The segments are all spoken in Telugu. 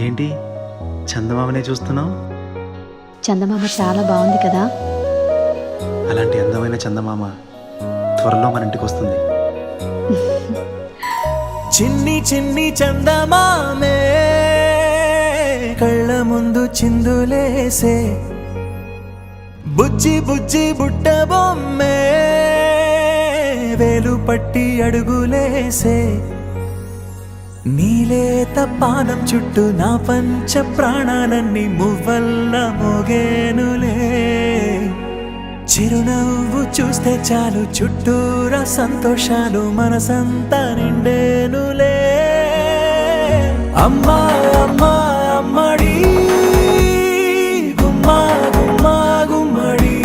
ఏంటి చందమామనే చూస్తున్నావు? చందమామ చాలా బాగుంది కదా. అలాంటి అందమైన చందమామ త్వరలో మన ఇంటికి వస్తుంది. చిన్ని చిన్ని చందమామే కళ్ళ ముందు చిందులేసే, బుజ్జి బుజ్జి బుట్ట బొమ్మే వేలు పట్టి అడుగులేసే, నీలేత పానం చుట్టూ నా పంచ ప్రాణాలన్నీ మువ్వల్ల మోగేనులే. చిరునవ్వు చూస్తే చాలు చుట్టూరా సంతోషాలు మనసంతా నిండేనులే. అమ్మా అమ్మా అమ్మడి గుమ్మా గుమ్మా గుమ్మడి,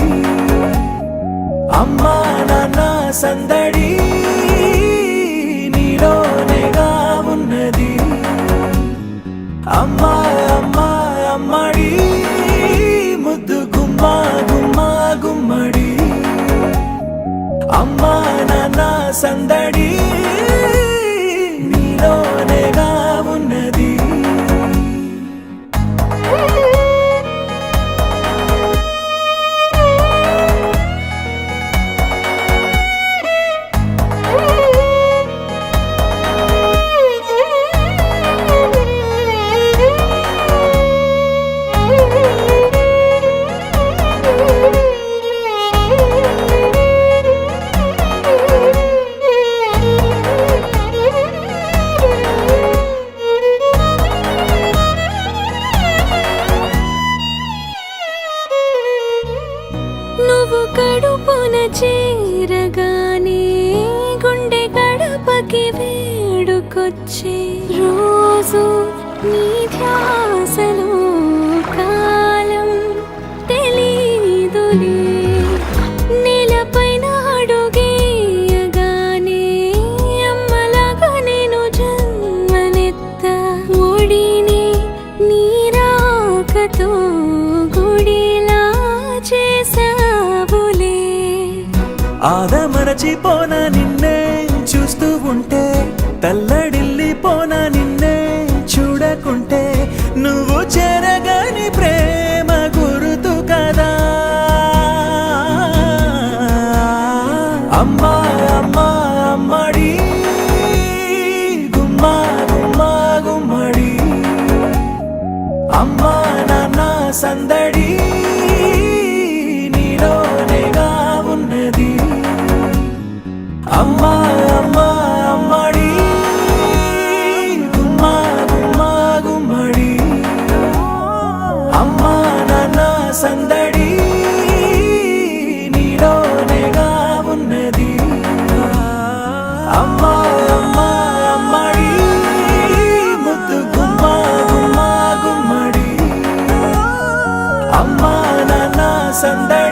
అమ్మా నాన్న సందడి నీలోనేగా ఉన్నది. అమ్మా అమ్మా అమ్మడి ముద్దు గుమ్మా గుమ్మా గుమ్మడి, అమ్మా నాన్న సందడి నీలోనేగా ఉన్నది. నువ్వు కడుపున చేరగానే గుండె గడపకి వేడుకొచ్చే, రోజు నీ ధ్యాసలో కాలం తెలీదులే. నేలపైన అడుగేయగానే అమ్మలాగా నేను జన్మనెత్త, ఒడిని నీ రాకతో గుడిలా చేసావులే. ఆదమరచిపోనా నిన్నే చూస్తూ ఉంటే, తల్లడిల్లిపోనా నిన్నే చూడకుంటే, నువ్వు చెరగని ప్రేమ గురుతు కదా. అమ్మా అమ్మా అమ్మడి గుమ్మా గుమ్మా గుమ్మడి, అమ్మా నాన్న సందడి నీలోనేగా ఉన్నది. అమ్మా అమ్మా అమ్మడి గుమ్మా గుమ్మా గుమ్మడి, అమ్మా నాన్న సందడి నీలోనేగా ఉన్నది. అమ్మా అమ్మా అమ్మడి ముద్దు గుమ్మా గుమ్మా గుమ్మడి, అమ్మా నాన్న సందడి